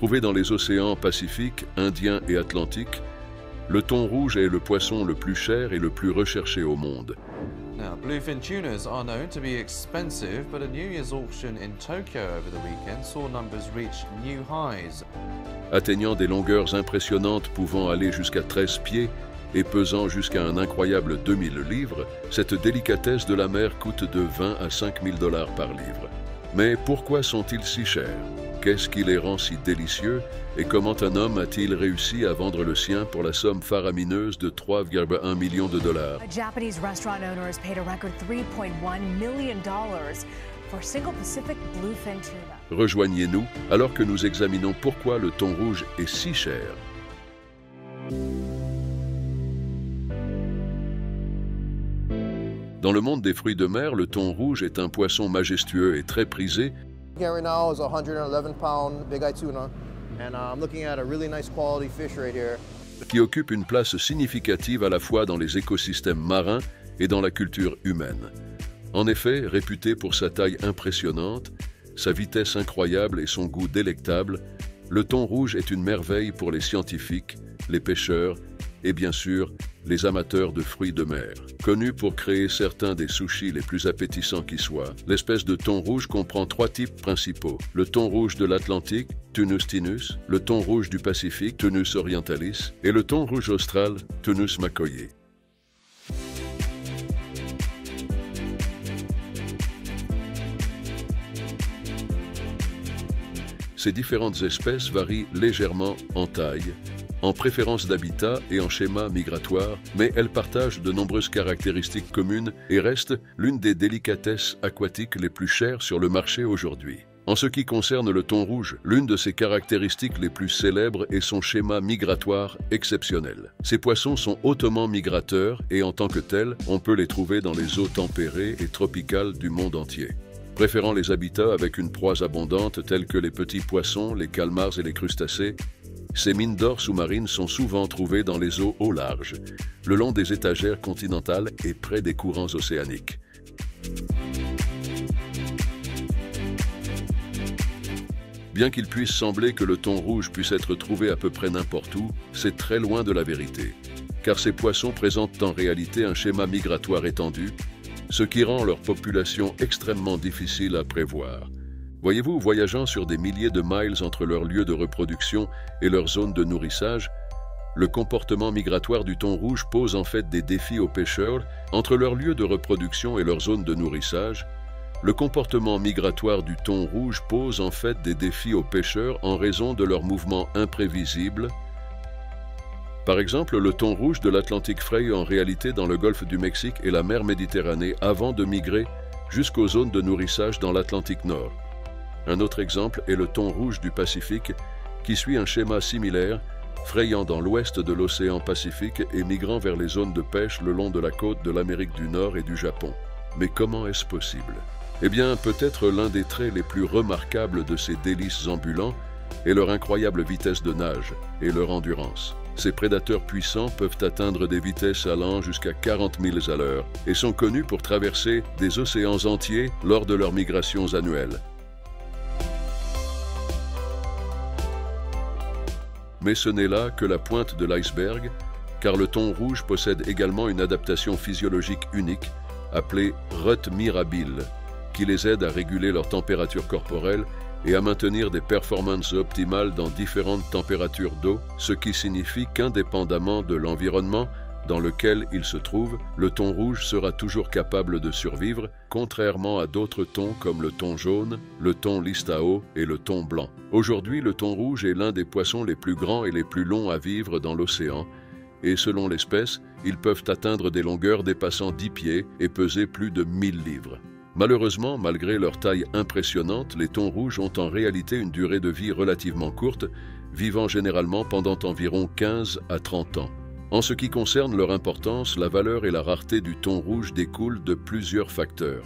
Trouvé dans les océans Pacifique, Indien et Atlantique, le thon rouge est le poisson le plus cher et le plus recherché au monde. Now, bluefin tunas are known to be expensive, but a New Year's auction in Tokyo over the weekend saw numbers reach new highs. Atteignant des longueurs impressionnantes pouvant aller jusqu'à 13 pieds et pesant jusqu'à un incroyable 2000 livres, cette délicatesse de la mer coûte de 20 à 5000 $ par livre. Mais pourquoi sont-ils si chers? Qu'est-ce qui les rend si délicieux et comment un homme a-t-il réussi à vendre le sien pour la somme faramineuse de 3,1 millions de $? A Japanese restaurant owner has paid a record $3.1 million for single Pacific bluefin tuna. Rejoignez-nous alors que nous examinons pourquoi le thon rouge est si cher. Dans le monde des fruits de mer, le thon rouge est un poisson majestueux et très prisé. Right now is a 111-pound big eye tuna, and I'm looking at a really nice quality fish right here. Qui occupe une place significative à la fois dans les écosystèmes marins et dans la culture humaine. En effet, réputé pour sa taille impressionnante, sa vitesse incroyable et son goût délectable, le thon rouge est une merveille pour les scientifiques, les pêcheurs et bien sûr les amateurs de fruits de mer. Connu pour créer certains des sushis les plus appétissants qui soient, l'espèce de thon rouge comprend 3 types principaux. Le thon rouge de l'Atlantique, Thunus tinus, le thon rouge du Pacifique, Thunus orientalis, et le thon rouge austral, Thunus macoye. Ces différentes espèces varient légèrement en taille, en préférence d'habitat et en schéma migratoire, mais elles partagent de nombreuses caractéristiques communes et restent l'une des délicatesses aquatiques les plus chères sur le marché aujourd'hui. En ce qui concerne le thon rouge, l'une de ses caractéristiques les plus célèbres est son schéma migratoire exceptionnel. Ces poissons sont hautement migrateurs et en tant que tels, on peut les trouver dans les eaux tempérées et tropicales du monde entier. Préférant les habitats avec une proie abondante tels que les petits poissons, les calmars et les crustacés, ces mines d'or sous-marines sont souvent trouvées dans les eaux au large, le long des étagères continentales et près des courants océaniques. Bien qu'il puisse sembler que le thon rouge puisse être trouvé à peu près n'importe où, c'est très loin de la vérité, car ces poissons présentent en réalité un schéma migratoire étendu, ce qui rend leur population extrêmement difficile à prévoir. Voyez-vous, voyageant sur des milliers de miles entre leur lieu de reproduction et leur zone de nourrissage, le comportement migratoire du thon rouge pose en fait des défis aux pêcheurs entre leur lieu de reproduction et leur zone de nourrissage. Le comportement migratoire du thon rouge pose en fait des défis aux pêcheurs en raison de leurs mouvements imprévisibles. Par exemple, le thon rouge de l'Atlantique fraye en réalité dans le golfe du Mexique et la mer Méditerranée avant de migrer jusqu'aux zones de nourrissage dans l'Atlantique Nord. Un autre exemple est le thon rouge du Pacifique qui suit un schéma similaire, frayant dans l'ouest de l'océan Pacifique et migrant vers les zones de pêche le long de la côte de l'Amérique du Nord et du Japon. Mais comment est-ce possible? Eh bien, peut-être l'un des traits les plus remarquables de ces délices ambulants est leur incroyable vitesse de nage et leur endurance. Ces prédateurs puissants peuvent atteindre des vitesses allant jusqu'à 40 milles à l'heure et sont connus pour traverser des océans entiers lors de leurs migrations annuelles. Mais ce n'est là que la pointe de l'iceberg, car le thon rouge possède également une adaptation physiologique unique, appelée rut mirabile, qui les aide à réguler leur température corporelle et à maintenir des performances optimales dans différentes températures d'eau, ce qui signifie qu'indépendamment de l'environnement dans lequel il se trouve, le thon rouge sera toujours capable de survivre, contrairement à d'autres thons comme le thon jaune, le thon listao et le thon blanc. Aujourd'hui, le thon rouge est l'un des poissons les plus grands et les plus longs à vivre dans l'océan, et selon l'espèce, ils peuvent atteindre des longueurs dépassant 10 pieds et peser plus de 1000 livres. Malheureusement, malgré leur taille impressionnante, les thons rouges ont en réalité une durée de vie relativement courte, vivant généralement pendant environ 15 à 30 ans. En ce qui concerne leur importance, la valeur et la rareté du thon rouge découlent de plusieurs facteurs.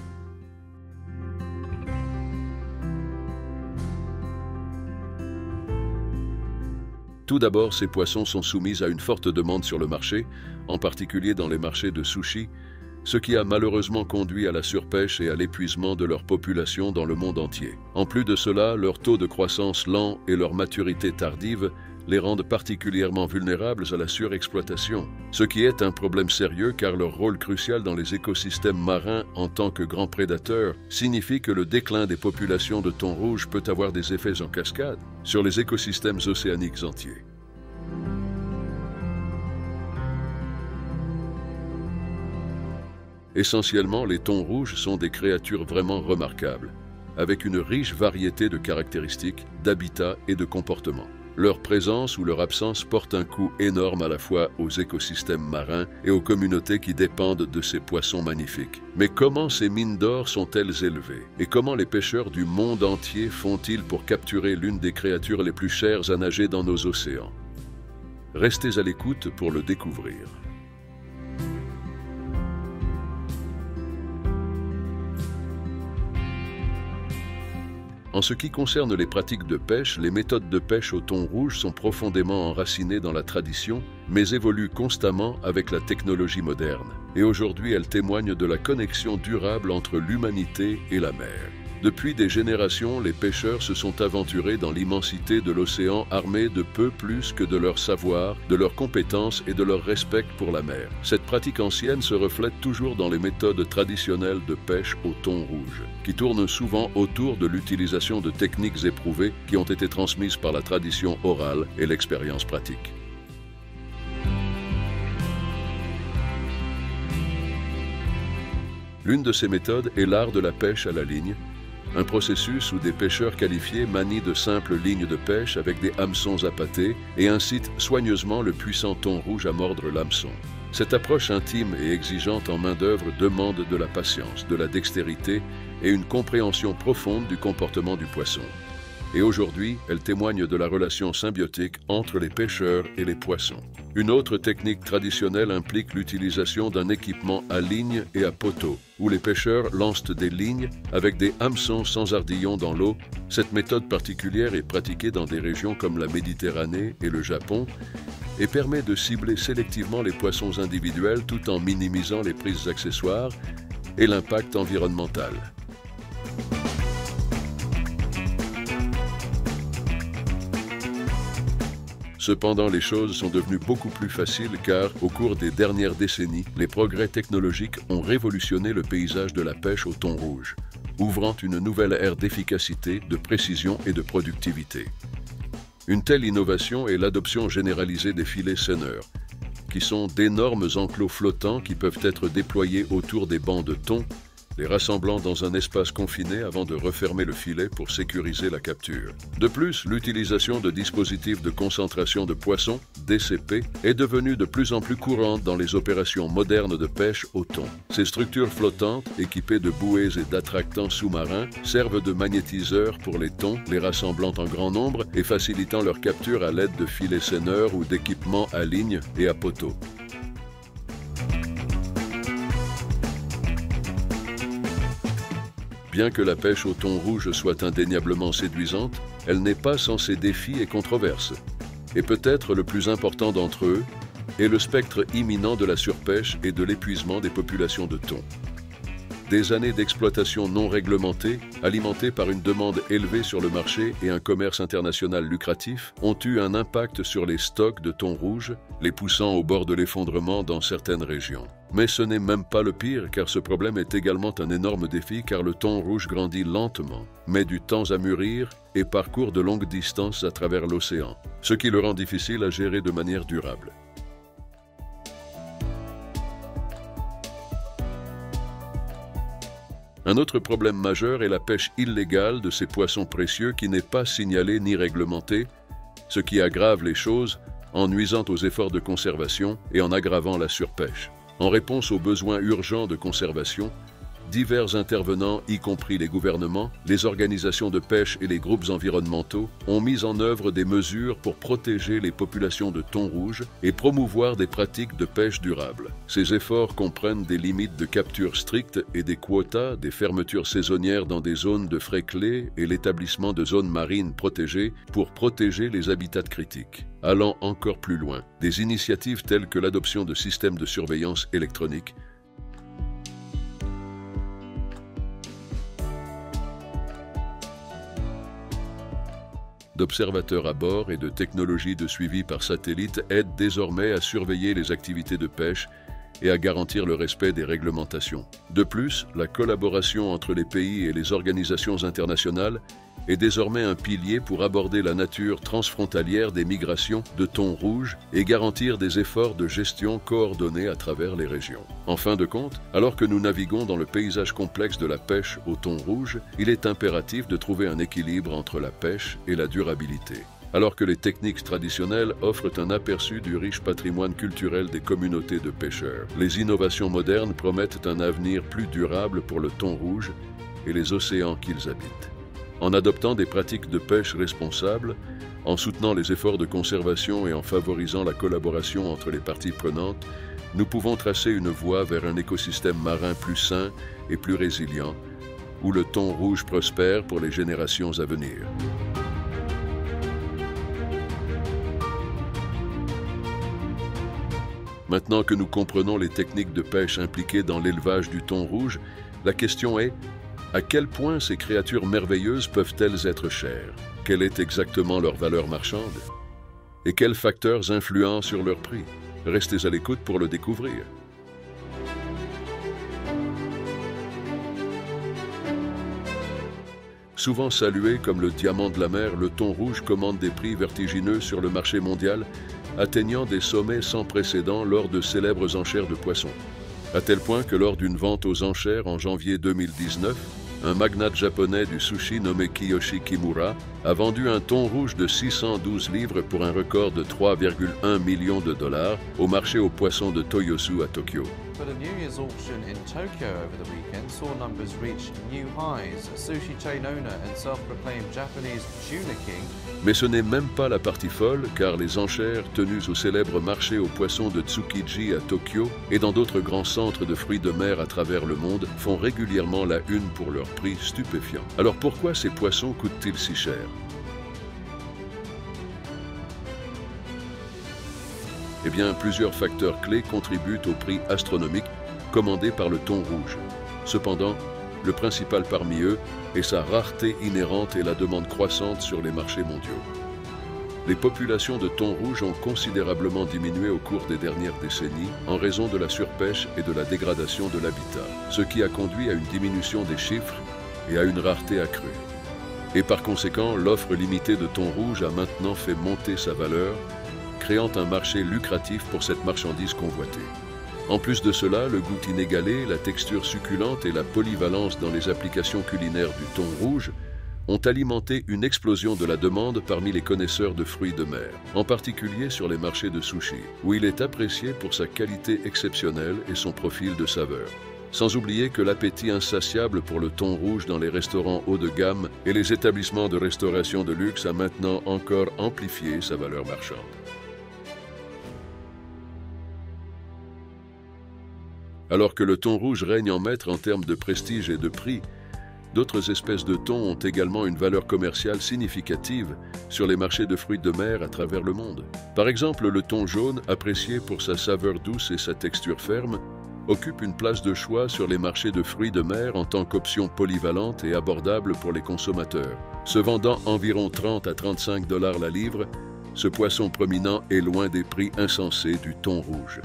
Tout d'abord, ces poissons sont soumis à une forte demande sur le marché, en particulier dans les marchés de sushi, ce qui a malheureusement conduit à la surpêche et à l'épuisement de leur population dans le monde entier. En plus de cela, leur taux de croissance lent et leur maturité tardive les rendent particulièrement vulnérables à la surexploitation, ce qui est un problème sérieux car leur rôle crucial dans les écosystèmes marins en tant que grands prédateurs signifie que le déclin des populations de thon rouge peut avoir des effets en cascade sur les écosystèmes océaniques entiers. Essentiellement, les thons rouges sont des créatures vraiment remarquables, avec une riche variété de caractéristiques, d'habitats et de comportements. Leur présence ou leur absence porte un coup énorme à la fois aux écosystèmes marins et aux communautés qui dépendent de ces poissons magnifiques. Mais comment ces mines d'or sont-elles élevées? Et comment les pêcheurs du monde entier font-ils pour capturer l'une des créatures les plus chères à nager dans nos océans? Restez à l'écoute pour le découvrir. En ce qui concerne les pratiques de pêche, les méthodes de pêche au thon rouge sont profondément enracinées dans la tradition, mais évoluent constamment avec la technologie moderne. Et aujourd'hui, elles témoignent de la connexion durable entre l'humanité et la mer. Depuis des générations, les pêcheurs se sont aventurés dans l'immensité de l'océan armés de peu plus que de leur savoir, de leurs compétences et de leur respect pour la mer. Cette pratique ancienne se reflète toujours dans les méthodes traditionnelles de pêche au thon rouge, qui tournent souvent autour de l'utilisation de techniques éprouvées qui ont été transmises par la tradition orale et l'expérience pratique. L'une de ces méthodes est l'art de la pêche à la ligne, un processus où des pêcheurs qualifiés manient de simples lignes de pêche avec des hameçons appâtés et incitent soigneusement le puissant thon rouge à mordre l'hameçon. Cette approche intime et exigeante en main-d'œuvre demande de la patience, de la dextérité et une compréhension profonde du comportement du poisson. Et aujourd'hui, elle témoigne de la relation symbiotique entre les pêcheurs et les poissons. Une autre technique traditionnelle implique l'utilisation d'un équipement à ligne et à poteau, où les pêcheurs lancent des lignes avec des hameçons sans ardillons dans l'eau. Cette méthode particulière est pratiquée dans des régions comme la Méditerranée et le Japon et permet de cibler sélectivement les poissons individuels tout en minimisant les prises accessoires et l'impact environnemental. Cependant, les choses sont devenues beaucoup plus faciles car, au cours des dernières décennies, les progrès technologiques ont révolutionné le paysage de la pêche au thon rouge, ouvrant une nouvelle ère d'efficacité, de précision et de productivité. Une telle innovation est l'adoption généralisée des filets seineurs, qui sont d'énormes enclos flottants qui peuvent être déployés autour des bancs de thon, les rassemblant dans un espace confiné avant de refermer le filet pour sécuriser la capture. De plus, l'utilisation de dispositifs de concentration de poissons, DCP, est devenue de plus en plus courante dans les opérations modernes de pêche au thon. Ces structures flottantes, équipées de bouées et d'attractants sous-marins, servent de magnétiseurs pour les thons, les rassemblant en grand nombre et facilitant leur capture à l'aide de filets seineurs ou d'équipements à ligne et à poteau. Bien que la pêche au thon rouge soit indéniablement séduisante, elle n'est pas sans ses défis et controverses. Et peut-être le plus important d'entre eux est le spectre imminent de la surpêche et de l'épuisement des populations de thon. Des années d'exploitation non réglementée, alimentées par une demande élevée sur le marché et un commerce international lucratif, ont eu un impact sur les stocks de thon rouge, les poussant au bord de l'effondrement dans certaines régions. Mais ce n'est même pas le pire, car ce problème est également un énorme défi, car le thon rouge grandit lentement, met du temps à mûrir et parcourt de longues distances à travers l'océan, ce qui le rend difficile à gérer de manière durable. Un autre problème majeur est la pêche illégale de ces poissons précieux qui n'est pas signalée ni réglementée, ce qui aggrave les choses en nuisant aux efforts de conservation et en aggravant la surpêche. En réponse aux besoins urgents de conservation, divers intervenants, y compris les gouvernements, les organisations de pêche et les groupes environnementaux, ont mis en œuvre des mesures pour protéger les populations de thon rouge et promouvoir des pratiques de pêche durable. Ces efforts comprennent des limites de capture strictes et des quotas, des fermetures saisonnières dans des zones de frais clés et l'établissement de zones marines protégées pour protéger les habitats critiques. Allant encore plus loin, des initiatives telles que l'adoption de systèmes de surveillance électronique, d'observateurs à bord et de technologies de suivi par satellite aident désormais à surveiller les activités de pêche et à garantir le respect des réglementations. De plus, la collaboration entre les pays et les organisations internationales est désormais un pilier pour aborder la nature transfrontalière des migrations de thon rouge et garantir des efforts de gestion coordonnés à travers les régions. En fin de compte, alors que nous naviguons dans le paysage complexe de la pêche au thon rouge, il est impératif de trouver un équilibre entre la pêche et la durabilité. Alors que les techniques traditionnelles offrent un aperçu du riche patrimoine culturel des communautés de pêcheurs, les innovations modernes promettent un avenir plus durable pour le thon rouge et les océans qu'ils habitent. En adoptant des pratiques de pêche responsables, en soutenant les efforts de conservation et en favorisant la collaboration entre les parties prenantes, nous pouvons tracer une voie vers un écosystème marin plus sain et plus résilient, où le thon rouge prospère pour les générations à venir. Maintenant que nous comprenons les techniques de pêche impliquées dans l'élevage du thon rouge, la question est: à quel point ces créatures merveilleuses peuvent-elles être chères? Quelle est exactement leur valeur marchande? Et quels facteurs influent sur leur prix? Restez à l'écoute pour le découvrir. Souvent salué comme le diamant de la mer, le thon rouge commande des prix vertigineux sur le marché mondial, atteignant des sommets sans précédent lors de célèbres enchères de poissons. À tel point que lors d'une vente aux enchères en janvier 2019, un magnate japonais du sushi nommé Kiyoshi Kimura a vendu un thon rouge de 612 livres pour un record de 3,1 millions de dollars au marché aux poissons de Toyosu à Tokyo. But a New Year's auction in Tokyo over the weekend saw numbers reach new highs. Sushi chain owner and self-proclaimed Japanese tuna king. Mais ce n'est même pas la partie folle, car les enchères tenues au célèbre marché aux poissons de Tsukiji à Tokyo et dans d'autres grands centres de fruits de mer à travers le monde font régulièrement la une pour leur prix stupéfiant. Alors pourquoi ces poissons coûtent-ils si cher? Eh bien, plusieurs facteurs clés contribuent au prix astronomique commandé par le thon rouge. Cependant, le principal parmi eux est sa rareté inhérente et la demande croissante sur les marchés mondiaux. Les populations de thon rouge ont considérablement diminué au cours des dernières décennies en raison de la surpêche et de la dégradation de l'habitat, ce qui a conduit à une diminution des chiffres et à une rareté accrue. Et par conséquent, l'offre limitée de thon rouge a maintenant fait monter sa valeur, créant un marché lucratif pour cette marchandise convoitée. En plus de cela, le goût inégalé, la texture succulente et la polyvalence dans les applications culinaires du thon rouge ont alimenté une explosion de la demande parmi les connaisseurs de fruits de mer, en particulier sur les marchés de sushi, où il est apprécié pour sa qualité exceptionnelle et son profil de saveur. Sans oublier que l'appétit insatiable pour le thon rouge dans les restaurants haut de gamme et les établissements de restauration de luxe a maintenant encore amplifié sa valeur marchande. Alors que le thon rouge règne en maître en termes de prestige et de prix, d'autres espèces de thon ont également une valeur commerciale significative sur les marchés de fruits de mer à travers le monde. Par exemple, le thon jaune, apprécié pour sa saveur douce et sa texture ferme, occupe une place de choix sur les marchés de fruits de mer en tant qu'option polyvalente et abordable pour les consommateurs. Se vendant environ 30 à 35 $ la livre, ce poisson prominent est loin des prix insensés du thon rouge.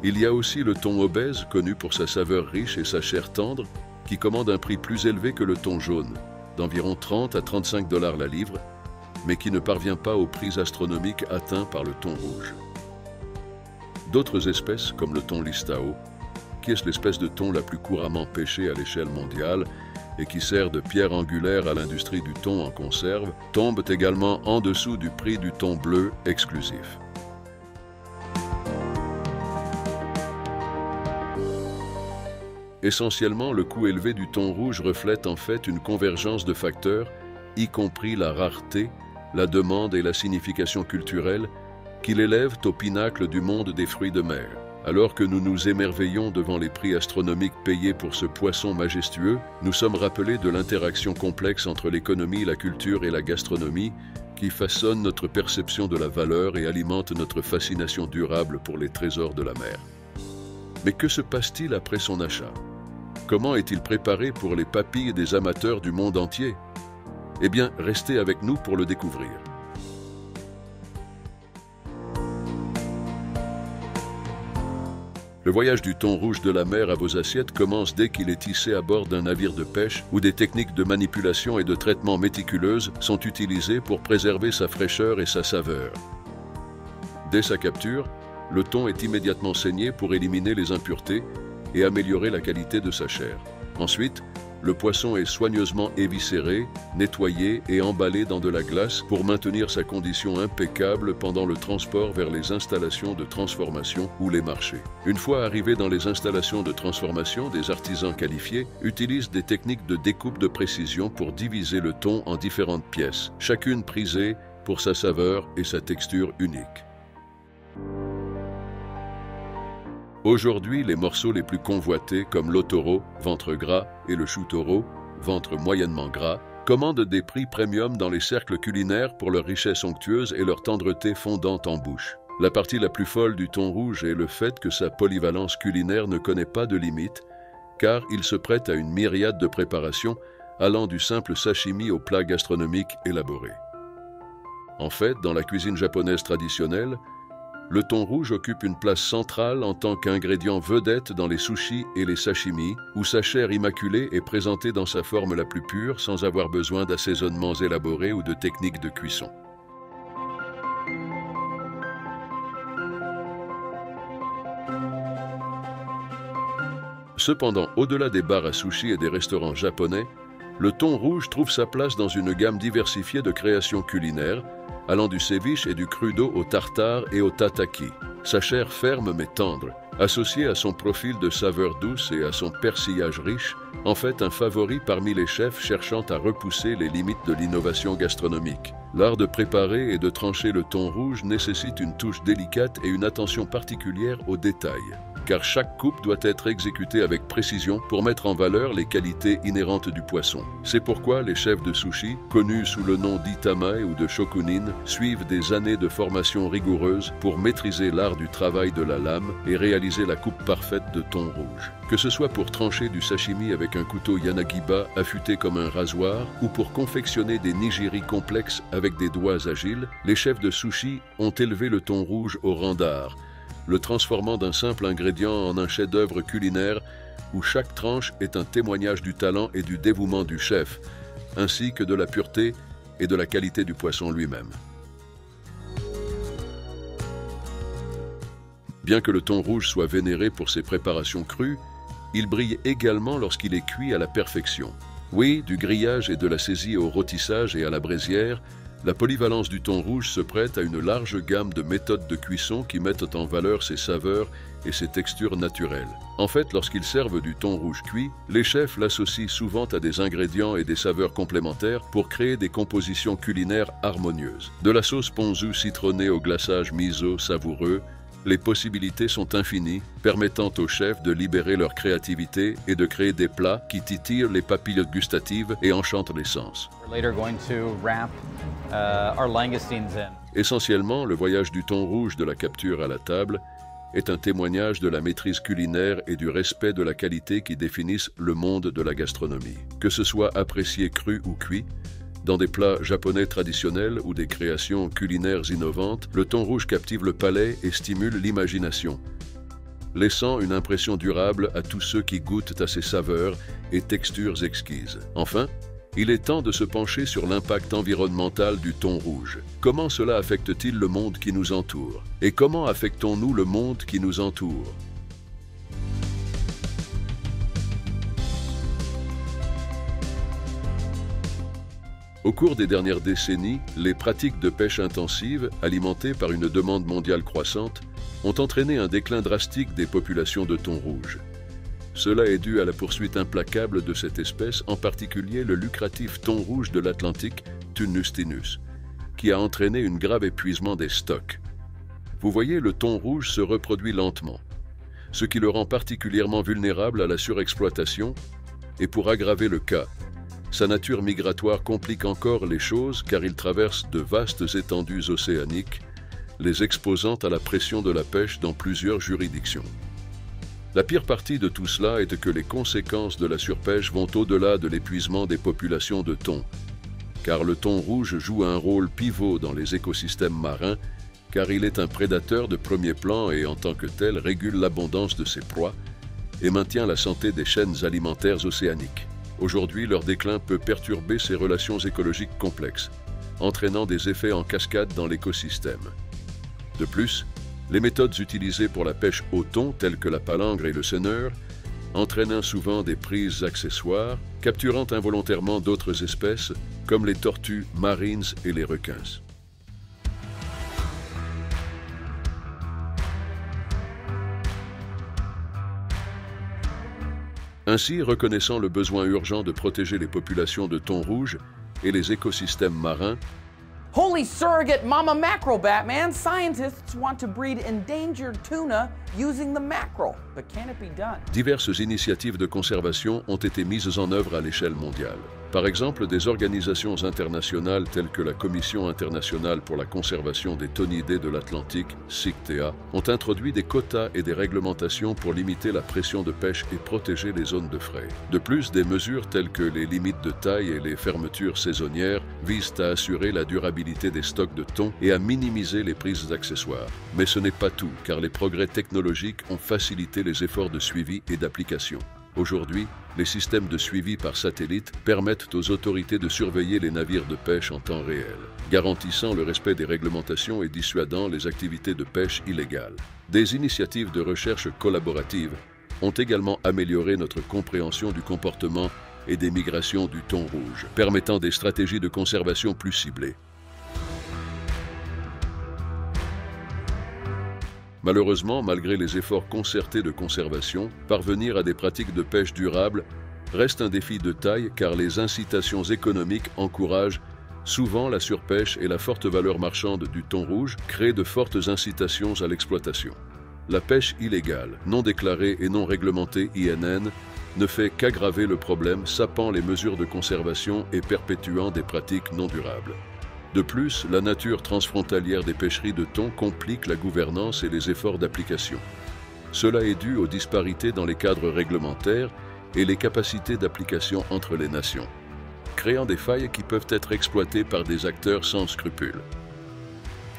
Il y a aussi le thon obèse, connu pour sa saveur riche et sa chair tendre, qui commande un prix plus élevé que le thon jaune, d'environ 30 à 35 $ la livre, mais qui ne parvient pas aux prix astronomiques atteints par le thon rouge. D'autres espèces, comme le thon listao, qui est l'espèce de thon la plus couramment pêchée à l'échelle mondiale et qui sert de pierre angulaire à l'industrie du thon en conserve, tombent également en dessous du prix du thon bleu exclusif. Essentiellement, le coût élevé du thon rouge reflète en fait une convergence de facteurs, y compris la rareté, la demande et la signification culturelle, qui l'élèvent au pinacle du monde des fruits de mer. Alors que nous nous émerveillons devant les prix astronomiques payés pour ce poisson majestueux, nous sommes rappelés de l'interaction complexe entre l'économie, la culture et la gastronomie qui façonne notre perception de la valeur et alimente notre fascination durable pour les trésors de la mer. Mais que se passe-t-il après son achat? Comment est-il préparé pour les papilles des amateurs du monde entier? Eh bien, restez avec nous pour le découvrir. Le voyage du thon rouge de la mer à vos assiettes commence dès qu'il est tissé à bord d'un navire de pêche où des techniques de manipulation et de traitement méticuleuses sont utilisées pour préserver sa fraîcheur et sa saveur. Dès sa capture, le thon est immédiatement saigné pour éliminer les impuretés et améliorer la qualité de sa chair. Ensuite, le poisson est soigneusement éviscéré, nettoyé et emballé dans de la glace pour maintenir sa condition impeccable pendant le transport vers les installations de transformation ou les marchés. Une fois arrivé dans les installations de transformation, des artisans qualifiés utilisent des techniques de découpe de précision pour diviser le thon en différentes pièces, chacune prisée pour sa saveur et sa texture unique. Aujourd'hui, les morceaux les plus convoités comme l'otoro, ventre gras, et le chutoro, ventre moyennement gras, commandent des prix premium dans les cercles culinaires pour leur richesse onctueuse et leur tendreté fondante en bouche. La partie la plus folle du thon rouge est le fait que sa polyvalence culinaire ne connaît pas de limite, car il se prête à une myriade de préparations allant du simple sashimi aux plats gastronomiques élaborés. En fait, dans la cuisine japonaise traditionnelle, le thon rouge occupe une place centrale en tant qu'ingrédient vedette dans les sushis et les sashimi, où sa chair immaculée est présentée dans sa forme la plus pure sans avoir besoin d'assaisonnements élaborés ou de techniques de cuisson. Cependant, au-delà des bars à sushi et des restaurants japonais, le thon rouge trouve sa place dans une gamme diversifiée de créations culinaires, allant du ceviche et du crudo au tartare et au tataki. Sa chair ferme mais tendre, associée à son profil de saveur douce et à son persillage riche, en fait un favori parmi les chefs cherchant à repousser les limites de l'innovation gastronomique. L'art de préparer et de trancher le thon rouge nécessite une touche délicate et une attention particulière aux détails, car chaque coupe doit être exécutée avec précision pour mettre en valeur les qualités inhérentes du poisson. C'est pourquoi les chefs de sushi, connus sous le nom d'itamae ou de shokunin, suivent des années de formation rigoureuse pour maîtriser l'art du travail de la lame et réaliser la coupe parfaite de thon rouge. Que ce soit pour trancher du sashimi avec un couteau yanagiba affûté comme un rasoir ou pour confectionner des nigiri complexes avec des doigts agiles, les chefs de sushi ont élevé le thon rouge au rang d'art, le transformant d'un simple ingrédient en un chef-d'œuvre culinaire où chaque tranche est un témoignage du talent et du dévouement du chef, ainsi que de la pureté et de la qualité du poisson lui-même. Bien que le thon rouge soit vénéré pour ses préparations crues, il brille également lorsqu'il est cuit à la perfection. Oui, du grillage et de la saisie au rôtissage et à la braisière, la polyvalence du thon rouge se prête à une large gamme de méthodes de cuisson qui mettent en valeur ses saveurs et ses textures naturelles. En fait, lorsqu'ils servent du thon rouge cuit, les chefs l'associent souvent à des ingrédients et des saveurs complémentaires pour créer des compositions culinaires harmonieuses. De la sauce ponzu citronnée au glaçage miso savoureux, les possibilités sont infinies, permettant aux chefs de libérer leur créativité et de créer des plats qui titillent les papilles gustatives et enchantent les sens. Essentiellement, le voyage du thon rouge de la capture à la table est un témoignage de la maîtrise culinaire et du respect de la qualité qui définissent le monde de la gastronomie. Que ce soit apprécié cru ou cuit, dans des plats japonais traditionnels ou des créations culinaires innovantes, le thon rouge captive le palais et stimule l'imagination, laissant une impression durable à tous ceux qui goûtent à ses saveurs et textures exquises. Enfin, il est temps de se pencher sur l'impact environnemental du thon rouge. Comment cela affecte-t-il le monde qui nous entoure? Et comment affectons-nous le monde qui nous entoure? Au cours des dernières décennies, les pratiques de pêche intensive, alimentées par une demande mondiale croissante, ont entraîné un déclin drastique des populations de thon rouge. Cela est dû à la poursuite implacable de cette espèce, en particulier le lucratif thon rouge de l'Atlantique, Thunus tinus, qui a entraîné un grave épuisement des stocks. Vous voyez, le thon rouge se reproduit lentement, ce qui le rend particulièrement vulnérable à la surexploitation, et pour aggraver le cas, sa nature migratoire complique encore les choses car il traverse de vastes étendues océaniques, les exposant à la pression de la pêche dans plusieurs juridictions. La pire partie de tout cela est que les conséquences de la surpêche vont au-delà de l'épuisement des populations de thon. car le thon rouge joue un rôle pivot dans les écosystèmes marins, car il est un prédateur de premier plan et en tant que tel régule l'abondance de ses proies et maintient la santé des chaînes alimentaires océaniques. Aujourd'hui, leur déclin peut perturber ces relations écologiques complexes, entraînant des effets en cascade dans l'écosystème. De plus, les méthodes utilisées pour la pêche au thon, telles que la palangre et le senneur, entraînant souvent des prises accessoires, capturant involontairement d'autres espèces, comme les tortues marines et les requins. Ainsi, reconnaissant le besoin urgent de protéger les populations de thon rouge et les écosystèmes marins, Holy surrogate mama mackerel, Batman! Scientists want to breed endangered tuna using the mackerel, but can it be done? diverses initiatives de conservation ont été mises en œuvre à l'échelle mondiale. Par exemple, des organisations internationales telles que la Commission internationale pour la conservation des thonidés de l'Atlantique, CICTA, ont introduit des quotas et des réglementations pour limiter la pression de pêche et protéger les zones de frai. De plus, des mesures telles que les limites de taille et les fermetures saisonnières visent à assurer la durabilité des stocks de thon et à minimiser les prises d'accessoires. Mais ce n'est pas tout, car les progrès technologiques ont facilité les efforts de suivi et d'application. Aujourd'hui, les systèmes de suivi par satellite permettent aux autorités de surveiller les navires de pêche en temps réel, garantissant le respect des réglementations et dissuadant les activités de pêche illégales. Des initiatives de recherche collaborative ont également amélioré notre compréhension du comportement et des migrations du thon rouge, permettant des stratégies de conservation plus ciblées. Malheureusement, malgré les efforts concertés de conservation, parvenir à des pratiques de pêche durables reste un défi de taille car les incitations économiques encouragent souvent la surpêche et la forte valeur marchande du thon rouge créent de fortes incitations à l'exploitation. La pêche illégale, non déclarée et non réglementée INN ne fait qu'aggraver le problème, sapant les mesures de conservation et perpétuant des pratiques non durables. De plus, la nature transfrontalière des pêcheries de thon complique la gouvernance et les efforts d'application. Cela est dû aux disparités dans les cadres réglementaires et les capacités d'application entre les nations, créant des failles qui peuvent être exploitées par des acteurs sans scrupules.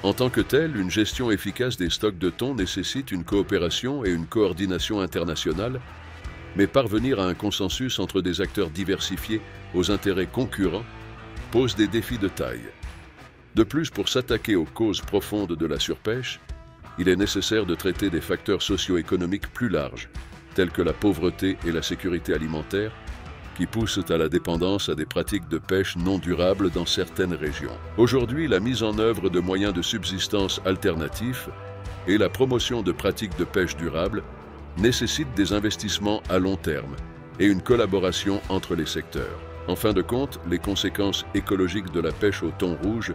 En tant que telle, une gestion efficace des stocks de thon nécessite une coopération et une coordination internationale, mais parvenir à un consensus entre des acteurs diversifiés aux intérêts concurrents pose des défis de taille. De plus, pour s'attaquer aux causes profondes de la surpêche, il est nécessaire de traiter des facteurs socio-économiques plus larges, tels que la pauvreté et la sécurité alimentaire, qui poussent à la dépendance à des pratiques de pêche non durables dans certaines régions. Aujourd'hui, la mise en œuvre de moyens de subsistance alternatifs et la promotion de pratiques de pêche durables nécessitent des investissements à long terme et une collaboration entre les secteurs. En fin de compte, les conséquences écologiques de la pêche au thon rouge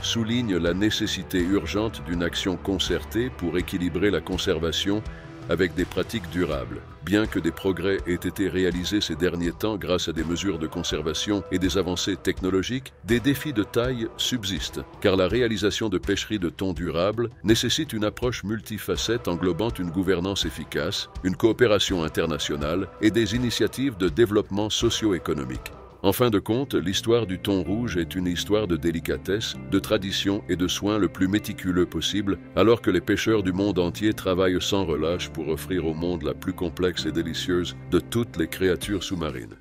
souligne la nécessité urgente d'une action concertée pour équilibrer la conservation avec des pratiques durables. Bien que des progrès aient été réalisés ces derniers temps grâce à des mesures de conservation et des avancées technologiques, des défis de taille subsistent, car la réalisation de pêcheries de thon durables nécessite une approche multifacette englobant une gouvernance efficace, une coopération internationale et des initiatives de développement socio-économique. En fin de compte, l'histoire du thon rouge est une histoire de délicatesse, de tradition et de soins le plus méticuleux possible, alors que les pêcheurs du monde entier travaillent sans relâche pour offrir au monde la plus complexe et délicieuse de toutes les créatures sous-marines.